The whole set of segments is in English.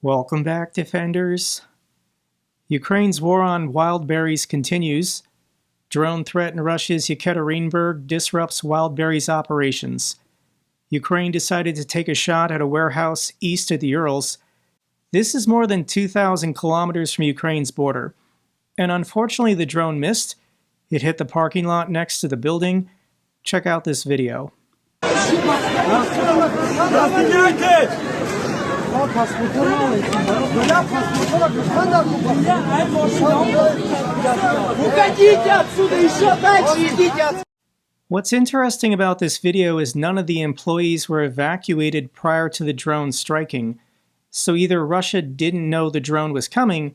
Welcome back, Defenders. Ukraine's war on Wildberries continues. Drone threat in Russia's Yekaterinburg disrupts Wildberries operations. Ukraine decided to take a shot at a warehouse east of the Urals. This is more than 2,000 kilometers from Ukraine's border. And unfortunately, the drone missed. It hit the parking lot next to the building. Check out this video. What's interesting about this video is none of the employees were evacuated prior to the drone striking. So either Russia didn't know the drone was coming,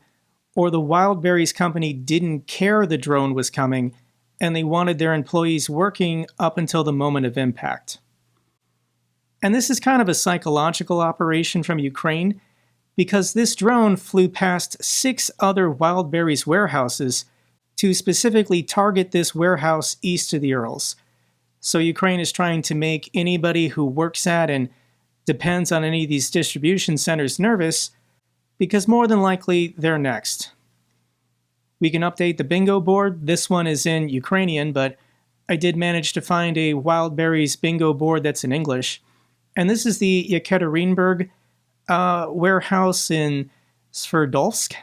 or the Wildberries company didn't care the drone was coming, and they wanted their employees working up until the moment of impact. And this is kind of a psychological operation from Ukraine, because this drone flew past 6 other Wildberries warehouses to specifically target this warehouse east of the Urals. So Ukraine is trying to make anybody who works at and depends on any of these distribution centers nervous, because more than likely they're next. We can update the bingo board. This one is in Ukrainian, but I did manage to find a Wildberries bingo board that's in English. And this is the Yekaterinburg warehouse in Sverdlovsk.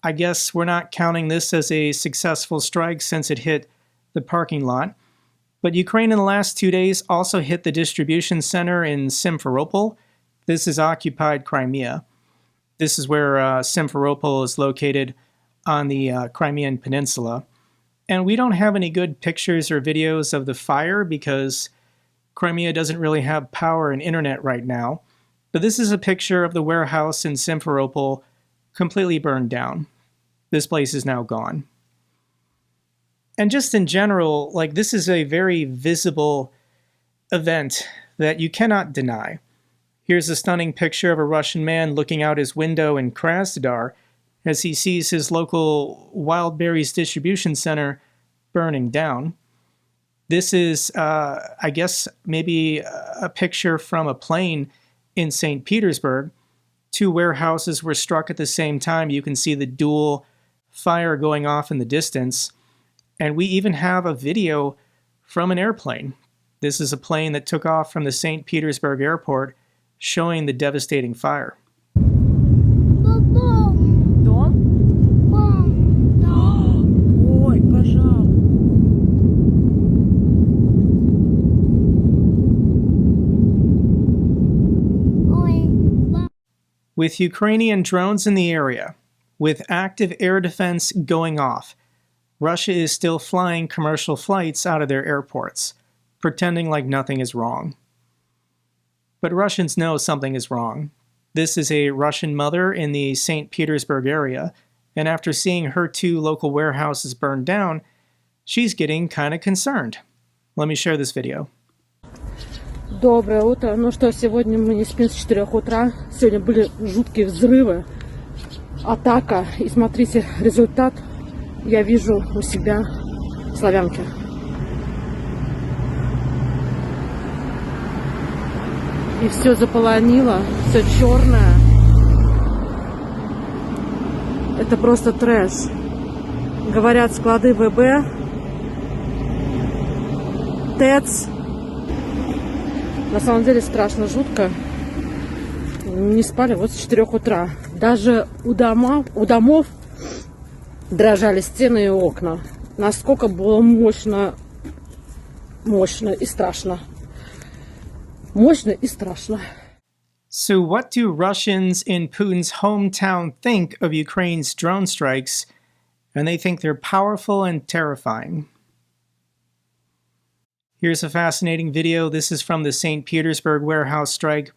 I guess we're not counting this as a successful strike since it hit the parking lot. But Ukraine in the last 2 days also hit the distribution center in Simferopol. This is occupied Crimea. This is where Simferopol is located on the Crimean Peninsula. And we don't have any good pictures or videos of the fire because Crimea doesn't really have power and internet right now. But this is a picture of the warehouse in Simferopol completely burned down. This place is now gone. And just in general, this is a very visible event that you cannot deny. Here's a stunning picture of a Russian man looking out his window in Krasnodar as he sees his local Wildberries distribution center burning down. This is, I guess, maybe a picture from a plane in St. Petersburg. 2 warehouses were struck at the same time. You can see the dual fire going off in the distance. And we even have a video from an airplane. This is a plane that took off from the St. Petersburg airport showing the devastating fire. With Ukrainian drones in the area, with active air defense going off, Russia is still flying commercial flights out of their airports, pretending like nothing is wrong. But Russians know something is wrong. This is a Russian mother in the St. Petersburg area, and after seeing her 2 local warehouses burned down, she's getting kind of concerned. Let me share this video. Доброе утро. Ну что, сегодня мы не спим с 4 утра. Сегодня были жуткие взрывы, атака. И смотрите, результат я вижу у себя в Славянке. И все заполонило, все черное. Это просто трэш. Говорят, склады ВБ, ТЭЦ. На самом деле страшно, жутко. Не спали вот с 4 утра. Даже у домов дрожали стены и окна. Насколько было мощно и страшно. Мощно и страшно. So what do Russians in Putin's hometown think of Ukraine's drone strikes? And they think they're powerful and terrifying. Here's a fascinating video. This is from the St. Petersburg warehouse strike.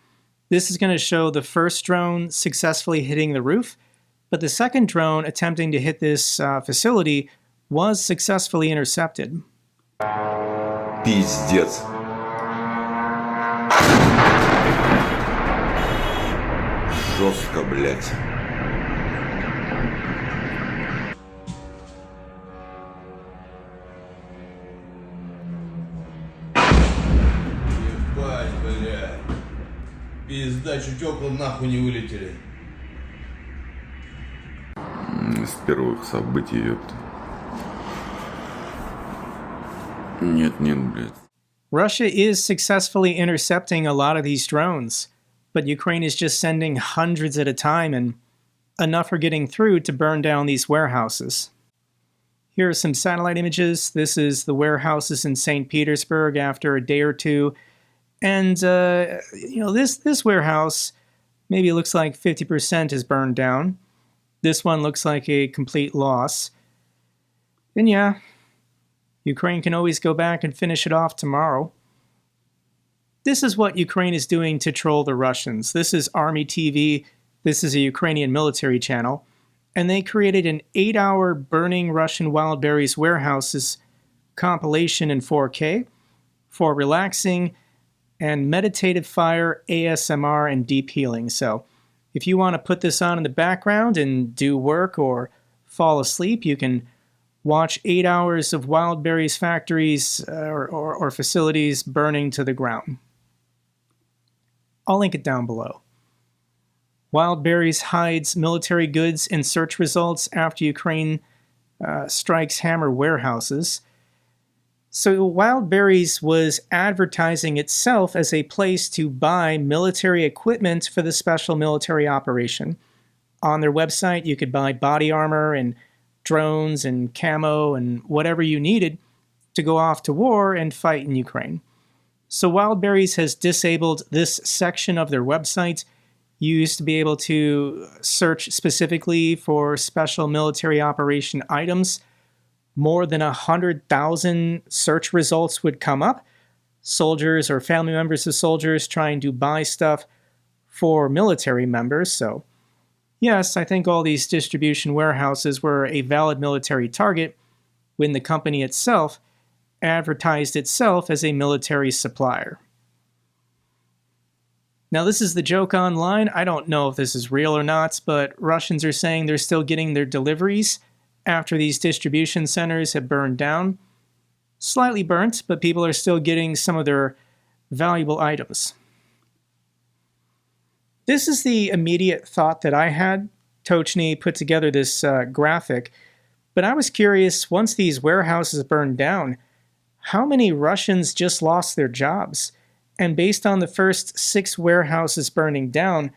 This is going to show the first drone successfully hitting the roof, but the second drone attempting to hit this facility was successfully intercepted. Пиздец. Жестко, блядь. Ебать, блядь. Пизда, чуть окна нахуй не вылетели. С первых событий, ёпта. Нет, блядь. Russia is successfully intercepting a lot of these drones, but Ukraine is just sending hundreds at a time, and enough are getting through to burn down these warehouses. Here are some satellite images. This is the warehouses in St. Petersburg after a day or two. And, this warehouse maybe looks like 50% is burned down. This one looks like a complete loss. And yeah, Ukraine can always go back and finish it off tomorrow. This is what Ukraine is doing to troll the Russians. This is Army TV. This is a Ukrainian military channel. And they created an 8-hour burning Russian Wildberries warehouses compilation in 4K for relaxing and meditative fire, ASMR, and deep healing. So if you want to put this on in the background and do work or fall asleep, you can watch 8 hours of Wildberries factories or facilities burning to the ground. I'll link it down below. Wildberries hides military goods in search results after Ukraine strikes hammer warehouses. So Wildberries was advertising itself as a place to buy military equipment for the special military operation. On their website, you could buy body armor and drones and camo and whatever you needed to go off to war and fight in Ukraine. So Wildberries has disabled this section of their website. You used to be able to search specifically for special military operation items. More than 100,000 search results would come up. Soldiers or family members of soldiers trying to buy stuff for military members. So yes, I think all these distribution warehouses were a valid military target when the company itself advertised itself as a military supplier. Now, this is the joke online. I don't know if this is real or not, but Russians are saying they're still getting their deliveries after these distribution centers have burned down. Slightly burnt, but people are still getting some of their valuable items. This is the immediate thought that I had. Tochny put together this graphic, but I was curious, once these warehouses burned down, how many Russians just lost their jobs? And based on the first 6 warehouses burning down,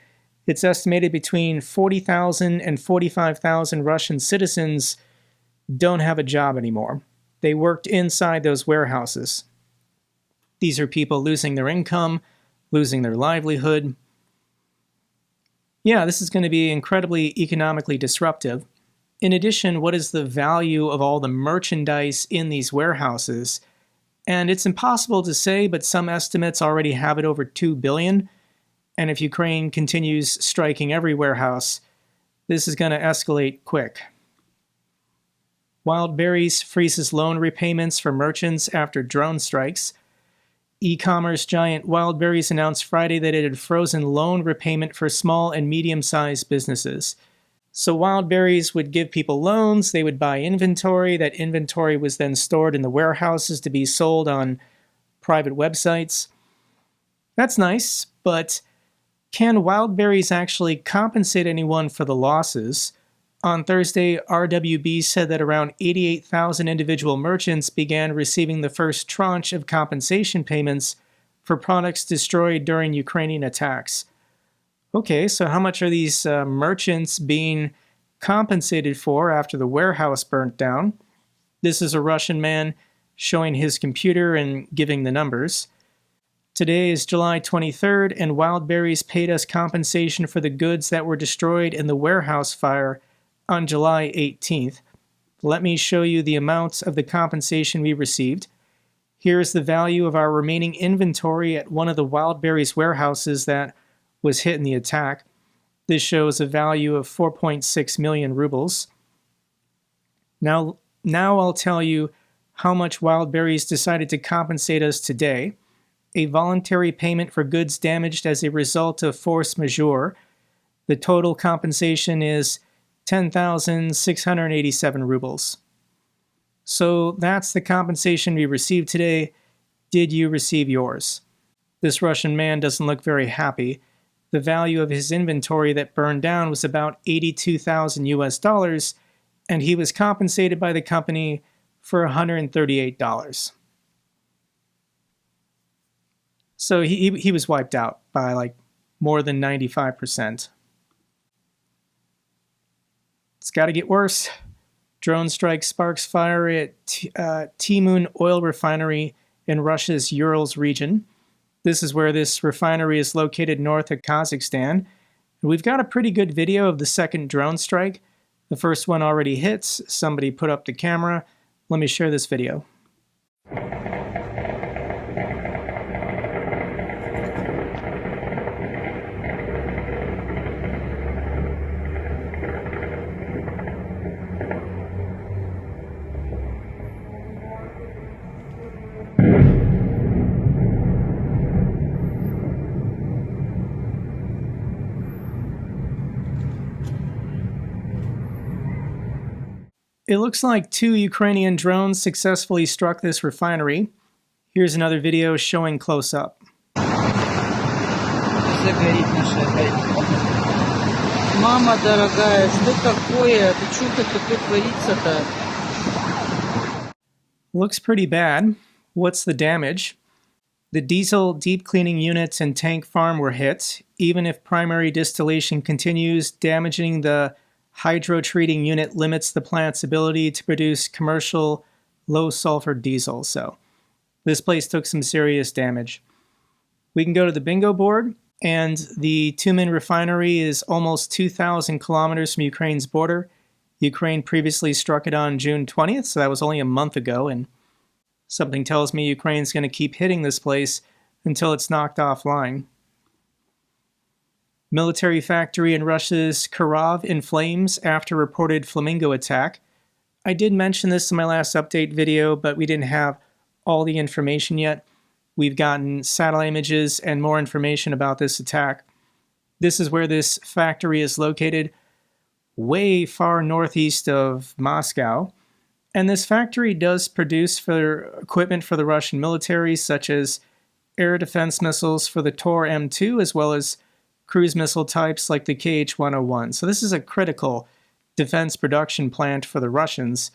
it's estimated between 40,000 and 45,000 Russian citizens don't have a job anymore. They worked inside those warehouses. These are people losing their income, losing their livelihood. Yeah, this is going to be incredibly economically disruptive. In addition, what is the value of all the merchandise in these warehouses? And it's impossible to say, but some estimates already have it over $2 billion. And if Ukraine continues striking every warehouse, this is going to escalate quick. Wildberries freezes loan repayments for merchants after drone strikes. E-commerce giant Wildberries announced Friday that it had frozen loan repayment for small and medium-sized businesses. So Wildberries would give people loans, they would buy inventory, that inventory was then stored in the warehouses to be sold on private websites. That's nice, but can Wildberries actually compensate anyone for the losses? On Thursday, RWB said that around 88,000 individual merchants began receiving the first tranche of compensation payments for products destroyed during Ukrainian attacks. Okay, so how much are these merchants being compensated for after the warehouse burnt down? This is a Russian man showing his computer and giving the numbers. Today is July 23rd, and Wildberries paid us compensation for the goods that were destroyed in the warehouse fire on July 18th. Let me show you the amounts of the compensation we received. Here's the value of our remaining inventory at one of the Wildberries warehouses that was hit in the attack. This shows a value of 4.6 million rubles. Now I'll tell you how much Wildberries decided to compensate us today. A voluntary payment for goods damaged as a result of force majeure. The total compensation is 10,687 rubles. So that's the compensation we received today. Did you receive yours? This Russian man doesn't look very happy. The value of his inventory that burned down was about $82,000, and he was compensated by the company for $138. So he was wiped out by like more than 95%. It's got to get worse. Drone strike sparks fire at Timun oil refinery in Russia's Urals region. This is where this refinery is located north of Kazakhstan. We've got a pretty good video of the second drone strike. The first one already hits. Somebody put up the camera. Let me share this video. It looks like 2 Ukrainian drones successfully struck this refinery. Here's another video showing close up. Мама дорогая, что такое? Ты что такое творится-то? Looks pretty bad. What's the damage? The diesel deep cleaning units and tank farm were hit, even if primary distillation continues, damaging the hydro-treating unit limits the plant's ability to produce commercial low-sulfur diesel. So this place took some serious damage. We can go to the bingo board, and the Timun refinery is almost 2,000 kilometers from Ukraine's border. Ukraine previously struck it on June 20th, so that was only a month ago, and something tells me Ukraine's going to keep hitting this place until it's knocked offline. Military factory in Russia's Kirov in flames after reported flamingo attack. I did mention this in my last update video, but we didn't have all the information yet. We've gotten satellite images and more information about this attack. This is where this factory is located, way far northeast of Moscow. And this factory does produce equipment for the Russian military, such as air defense missiles for the Tor M2, as well as cruise missile types like the KH-101. So this is a critical defense production plant for the Russians.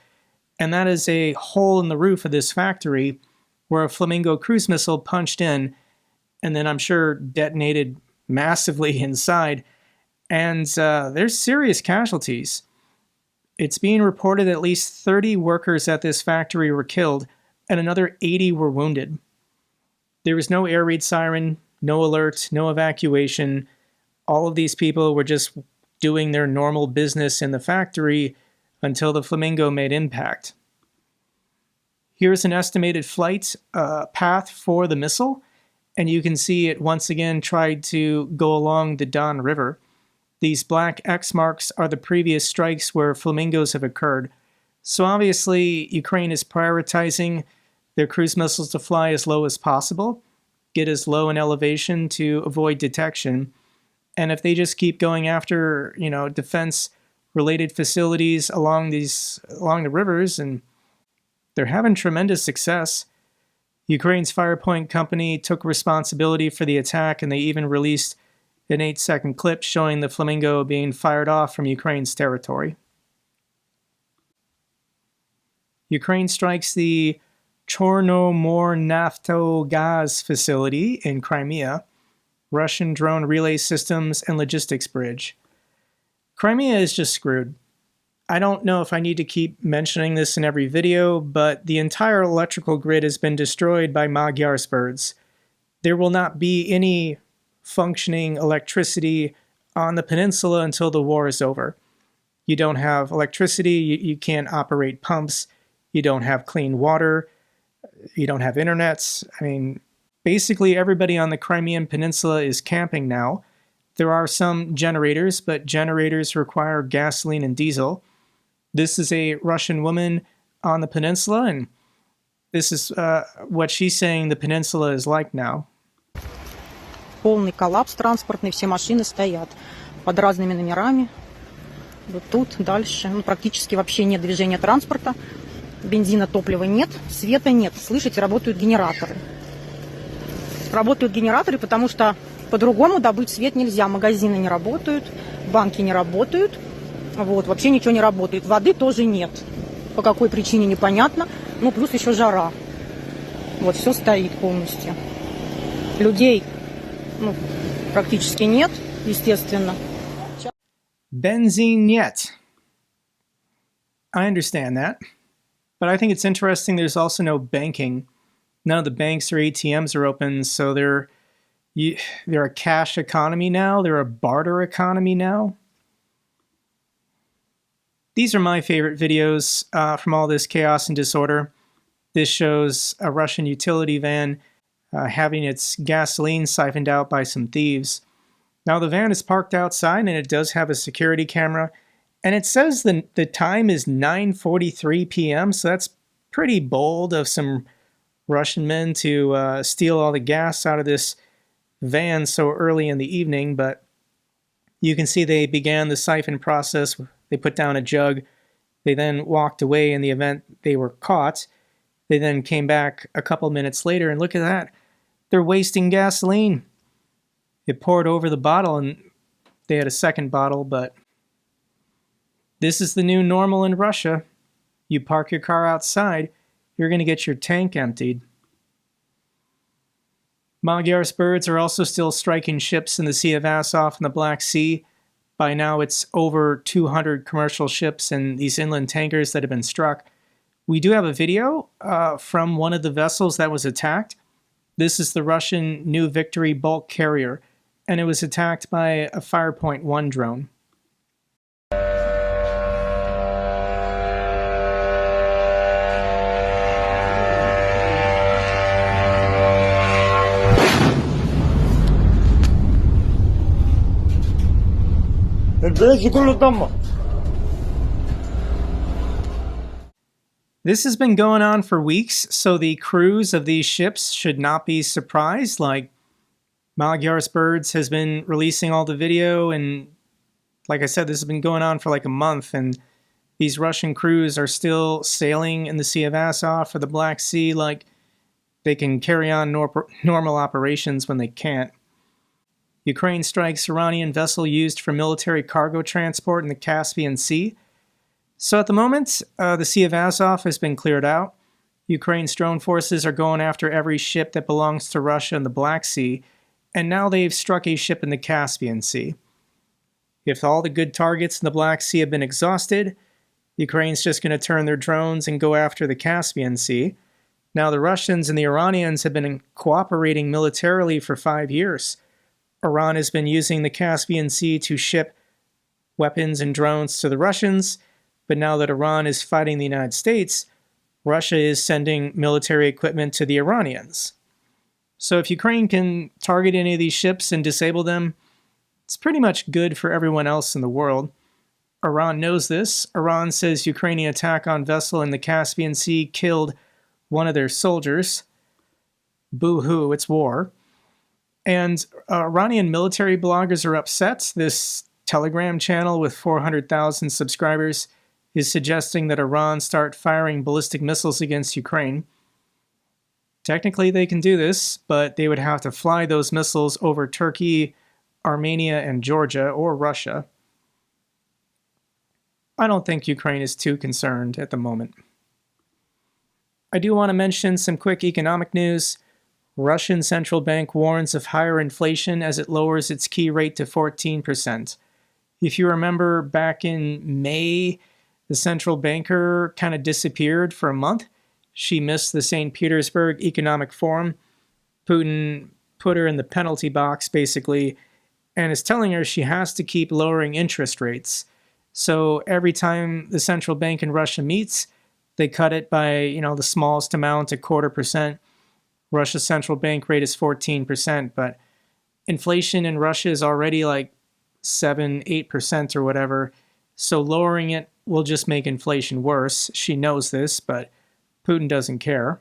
And that is a hole in the roof of this factory where a Flamingo cruise missile punched in and then I'm sure detonated massively inside. And there's serious casualties. It's being reported that at least 30 workers at this factory were killed and another 80 were wounded. There was no air raid siren, no alert, no evacuation. All of these people were just doing their normal business in the factory until the Flamingo made impact. Here's an estimated flight path for the missile, and you can see it once again tried to go along the Don River. These black X marks are the previous strikes where flamingos have occurred. So obviously, Ukraine is prioritizing their cruise missiles to fly as low as possible, get as low in elevation to avoid detection. And if they just keep going after, defense-related facilities along the rivers, and they're having tremendous success. Ukraine's Firepoint company took responsibility for the attack, and they even released an 8-second clip showing the Flamingo being fired off from Ukraine's territory. Ukraine strikes the Chornomornaftogaz facility in Crimea, Russian drone relay systems and logistics bridge. Crimea is just screwed. I don't know if I need to keep mentioning this in every video, but the entire electrical grid has been destroyed by Magyar's birds. There will not be any functioning electricity on the peninsula until the war is over. You don't have electricity, you can't operate pumps, you don't have clean water, you don't have internets. I mean, basically everybody on the Crimean Peninsula is camping now. There are some generators, but generators require gasoline and diesel. This is a Russian woman on the peninsula, and this is what she's saying the peninsula is like now. Полный коллапс транспортный, все машины стоят под разными номерами. Вот тут, дальше. Практически вообще нет движения транспорта. Бензина, топлива нет, света нет. Слышите, работают генераторы. Работают генераторы, потому что По-другому добыть свет нельзя. Магазины не работают, банки не работают. Вот, вообще ничего не работает. Воды тоже нет. По какой причине непонятно. Ну, плюс еще жара. Вот, все стоит полностью. Людей, ну, практически нет, естественно. Benzene yet. I understand that. But I think it's interesting there's also no banking. None of the banks or ATMs are open, so they're a cash economy now. They're a barter economy now. These are my favorite videos from all this chaos and disorder. This shows a Russian utility van having its gasoline siphoned out by some thieves. Now the van is parked outside and it does have a security camera. And it says the time is 9:43 p.m., so that's pretty bold of some Russian men to steal all the gas out of this van so early in the evening. But you can see they began the siphon process. They put down a jug. They then walked away in the event they were caught. They then came back a couple minutes later, and look at that. They're wasting gasoline. It poured over the bottle, and they had a second bottle, but this is the new normal in Russia. You park your car outside, you're going to get your tank emptied. Magyar's birds are also still striking ships in the Sea of Azov and the Black Sea. By now it's over 200 commercial ships and these inland tankers that have been struck. We do have a video from one of the vessels that was attacked. This is the Russian New Victory bulk carrier, and it was attacked by a Firepoint 1 drone. This has been going on for weeks, so the crews of these ships should not be surprised. Like, Magyar's Birds has been releasing all the video, and like I said, this has been going on for like a month, and these Russian crews are still sailing in the Sea of Azov or the Black Sea like they can carry on normal operations when they can't. Ukraine strikes Iranian vessel used for military cargo transport in the Caspian Sea. So at the moment, the Sea of Azov has been cleared out. Ukraine's drone forces are going after every ship that belongs to Russia in the Black Sea, and now they've struck a ship in the Caspian Sea. If all the good targets in the Black Sea have been exhausted, Ukraine's just going to turn their drones and go after the Caspian Sea. Now the Russians and the Iranians have been cooperating militarily for 5 years. Iran has been using the Caspian Sea to ship weapons and drones to the Russians, but now that Iran is fighting the United States, Russia is sending military equipment to the Iranians. So if Ukraine can target any of these ships and disable them, it's pretty much good for everyone else in the world. Iran knows this. Iran says Ukrainian attack on vessel in the Caspian Sea killed one of their soldiers. Boo-hoo, it's war. And Iranian military bloggers are upset. This Telegram channel with 400,000 subscribers is suggesting that Iran start firing ballistic missiles against Ukraine. Technically, they can do this, but they would have to fly those missiles over Turkey, Armenia, and Georgia, or Russia. I don't think Ukraine is too concerned at the moment. I do want to mention some quick economic news. Russian central bank warns of higher inflation as it lowers its key rate to 14%. If you remember back in May, the central banker kind of disappeared for a month. She missed the St. Petersburg Economic Forum. Putin put her in the penalty box, basically, and is telling her she has to keep lowering interest rates. So every time the central bank in Russia meets, they cut it by, the smallest amount, 0.25%. Russia's central bank rate is 14%, but inflation in Russia is already like 7-8% or whatever. So lowering it will just make inflation worse. She knows this, but Putin doesn't care.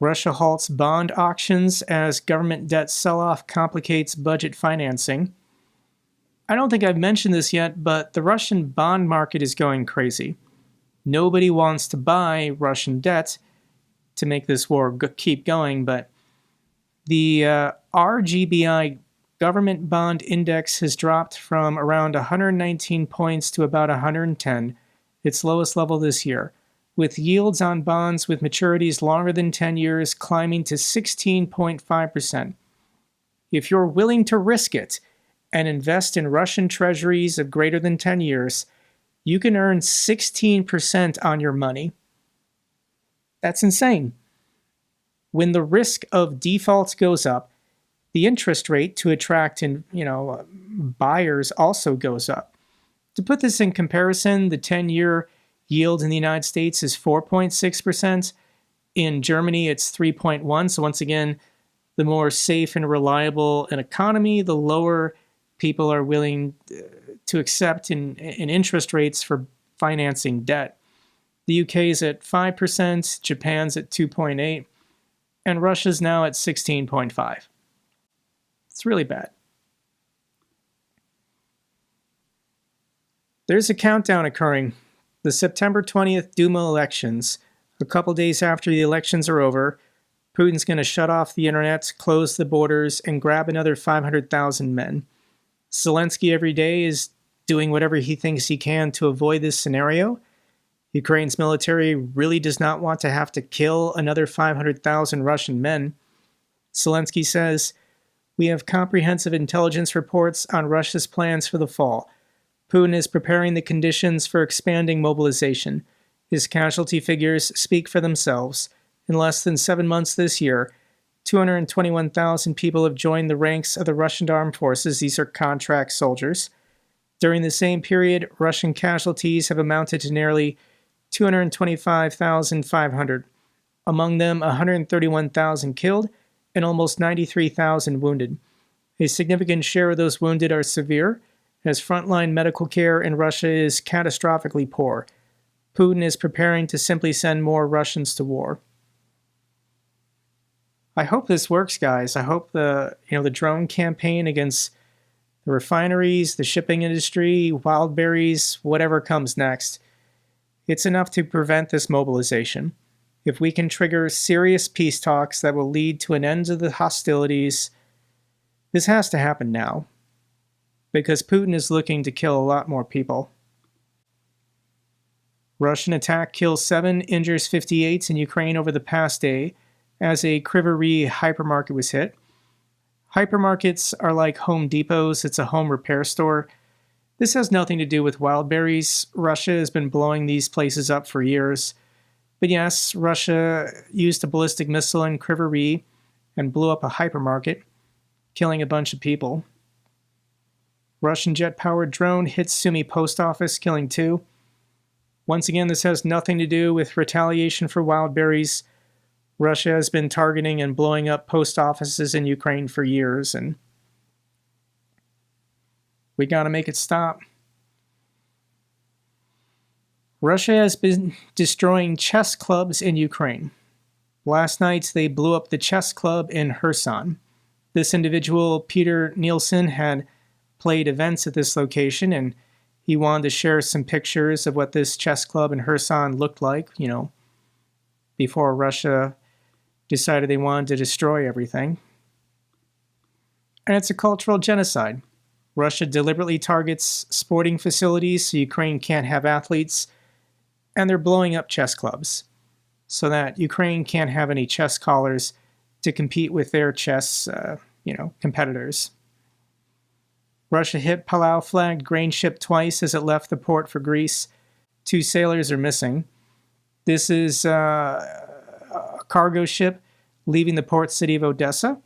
Russia halts bond auctions as government debt sell-off complicates budget financing. I don't think I've mentioned this yet, but the Russian bond market is going crazy. Nobody wants to buy Russian debt to make this war keep going, but The RGBI government bond index has dropped from around 119 points to about 110, its lowest level this year, with yields on bonds with maturities longer than 10 years climbing to 16.5%. If you're willing to risk it and invest in Russian treasuries of greater than 10 years, you can earn 16% on your money. That's insane. When the risk of defaults goes up, the interest rate to attract buyers also goes up. To put this in comparison, the 10-year yield in the United States is 4.6%. In Germany, it's 3.1%. So once again, the more safe and reliable an economy, the lower people are willing to accept in interest rates for financing debt. The UK is at 5%, Japan's at 2.8%, and Russia's now at 16.5%. It's really bad. There's a countdown occurring. The September 20th Duma elections. A couple days after the elections are over, Putin's going to shut off the internet, close the borders, and grab another 500,000 men. Zelensky every day is doing whatever he thinks he can to avoid this scenario. Ukraine's military really does not want to have to kill another 500,000 Russian men. Zelensky says, "We have comprehensive intelligence reports on Russia's plans for the fall. Putin is preparing the conditions for expanding mobilization. His casualty figures speak for themselves. In less than 7 months this year, 221,000 people have joined the ranks of the Russian armed forces. These are contract soldiers. During the same period, Russian casualties have amounted to nearly 225,500. Among them, 131,000 killed and almost 93,000 wounded. A significant share of those wounded are severe, as frontline medical care in Russia is catastrophically poor. Putin is preparing to simply send more Russians to war." I hope this works, guys. I hope the drone campaign against the refineries, the shipping industry, Wildberries, whatever comes next, it's enough to prevent this mobilization. If we can trigger serious peace talks that will lead to an end to the hostilities, this has to happen now, because Putin is looking to kill a lot more people. Russian attack kills 7, injures 58 in Ukraine over the past day, as a Kryvyi hypermarket was hit. Hypermarkets are like Home Depots. It's a home repair store. This has nothing to do with Wildberries. Russia has been blowing these places up for years. But yes, Russia used a ballistic missile in Kryvyi and blew up a hypermarket, killing a bunch of people. Russian jet-powered drone hits Sumy post office, killing 2. Once again, this has nothing to do with retaliation for Wildberries. Russia has been targeting and blowing up post offices in Ukraine for years, and we gotta make it stop. Russia has been destroying chess clubs in Ukraine. Last night, they blew up the chess club in Kherson. This individual, Peter Nielsen, had played events at this location, and he wanted to share some pictures of what this chess club in Kherson looked like, before Russia decided they wanted to destroy everything. And it's a cultural genocide. Russia deliberately targets sporting facilities so Ukraine can't have athletes, and they're blowing up chess clubs so that Ukraine can't have any chess callers to compete with their chess, competitors. Russia hit Palau-flagged grain ship twice as it left the port for Greece. 2 sailors are missing. This is a cargo ship leaving the port city of Odessa.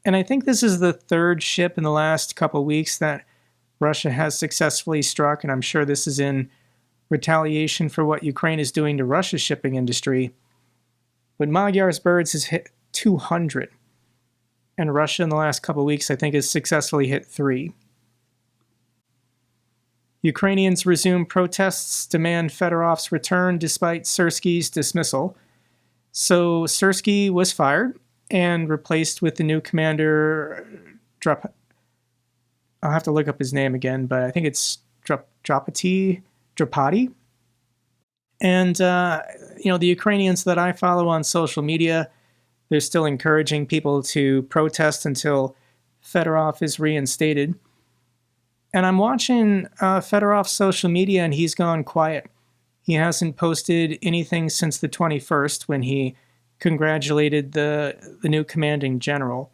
And I think this is the 3rd ship in the last couple weeks that Russia has successfully struck, and I'm sure this is in retaliation for what Ukraine is doing to Russia's shipping industry. But Magyar's birds has hit 200, and Russia in the last couple weeks I think has successfully hit 3. Ukrainians resume protests, demand Fedorov's return despite Syrsky's dismissal. So Syrsky was fired and replaced with the new commander, I'll have to look up his name again, but I think it's Drapati. And, the Ukrainians that I follow on social media, They're still encouraging people to protest until Fedorov is reinstated. And I'm watching Fedorov's social media, and he's gone quiet. He hasn't posted anything since the 21st when he congratulated the new commanding general.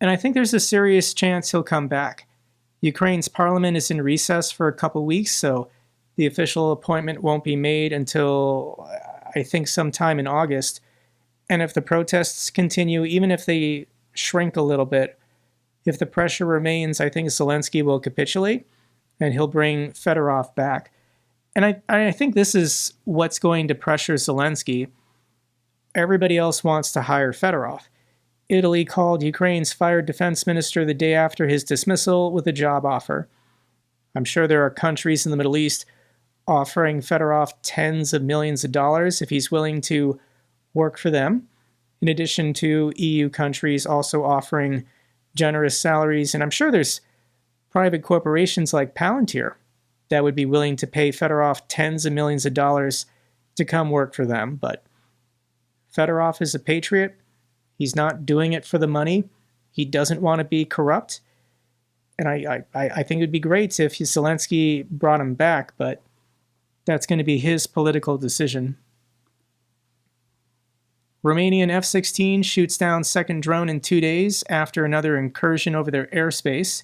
And I think there's a serious chance he'll come back. Ukraine's parliament is in recess for a couple weeks, so the official appointment won't be made until, I think, sometime in August. And if the protests continue, even if they shrink a little bit, if the pressure remains, I think Zelensky will capitulate and he'll bring Fedorov back. And I think this is what's going to pressure Zelensky. Everybody else wants to hire Fedorov. Italy called Ukraine's fired defense minister the day after his dismissal with a job offer. I'm sure there are countries in the Middle East offering Fedorov tens of millions of dollars if he's willing to work for them, in addition to EU countries also offering generous salaries. And I'm sure there's private corporations like Palantir that would be willing to pay Fedorov tens of millions of dollars to come work for them. But Fedorov is a patriot. He's not doing it for the money. He doesn't want to be corrupt. And I think it would be great if Zelensky brought him back, but that's going to be his political decision. Romanian F-16 shoots down second drone in 2 days after another incursion over their airspace.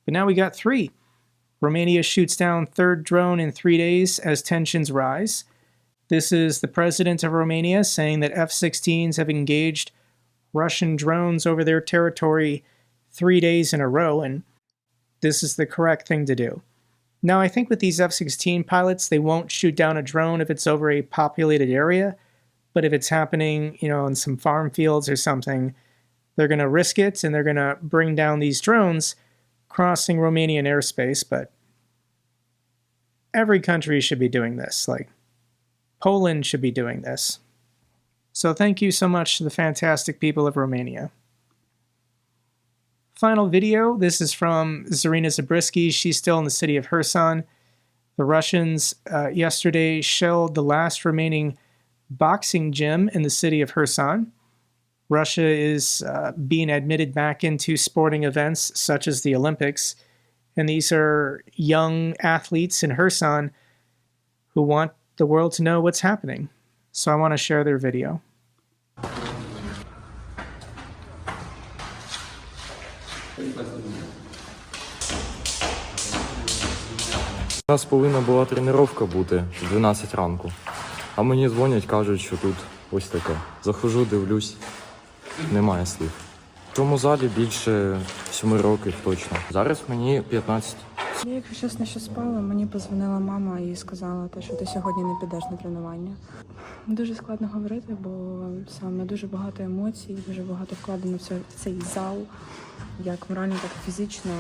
But now we got 3. Romania shoots down third drone in 3 days as tensions rise. This is the president of Romania saying that F-16s have engaged Russian drones over their territory 3 days in a row, and this is the correct thing to do. Now, I think with these F-16 pilots, they won't shoot down a drone if it's over a populated area, but if it's happening, in some farm fields or something, they're going to risk it, and they're going to bring down these drones crossing Romanian airspace. But every country should be doing this. Like, Poland should be doing this. So thank you so much to the fantastic people of Romania. Final video, this is from Zarina Zabriskie. She's still in the city of Kherson. The Russians yesterday shelled the last remaining boxing gym in the city of Kherson. Russia is being admitted back into sporting events such as the Olympics. And these are young athletes in Kherson who want the world to know what's happening. So I want to share their video. У нас повинна була тренування бути в 12 ранку. А мені дзвонять, кажуть, що тут ось таке. Заходжу, дивлюсь, немає слів. В цьому залі більше 7 років точно. Зараз мені 15. Я, якщо чесно, ще спала, мені позвонила мама і сказала, що ти сьогодні не підеш на тренування. Дуже складно говорити, бо саме дуже багато емоцій, дуже багато вкладено в цей зал, як морально, так і фізично.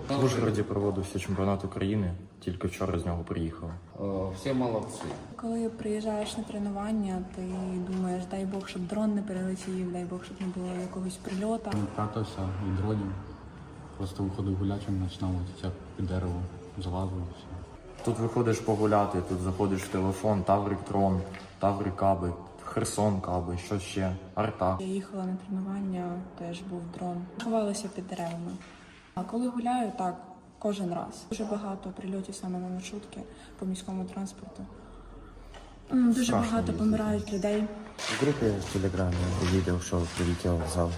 В Ужгороді проводився чемпіонат України, тільки вчора з нього приїхав. Всі молодці. Коли приїжджаєш на тренування, ти думаєш, дай Бог, щоб дрон не перелетів, дай Бог, щоб не було якогось прильоту. Не прятався від дронів, просто виходив гулячим, починав як під дерево, залазив і все. Тут виходиш погуляти, тут заходиш в телефон, Таврик дрон, Таврик каби, Херсон каби, що ще, арта. Я їхала на тренування, теж був дрон. Ховалася під деревами. А коли гуляю, так, кожен раз. Дуже багато прильотів саме на маршрутки по міському транспорту. Дуже багато помирають людей. В группе в Телеграме увидел, что прилетел в зал.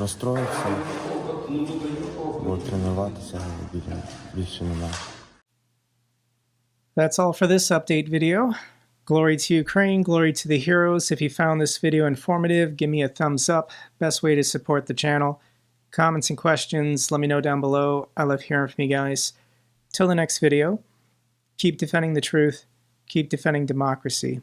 Расстроился. Буду тренуватися, більше нема. That's all for this update video. Glory to Ukraine, glory to the heroes. If you found this video informative, give me a thumbs up. Best way to support the channel. Comments and questions, let me know down below. I love hearing from you guys. Till the next video, keep defending the truth, keep defending democracy.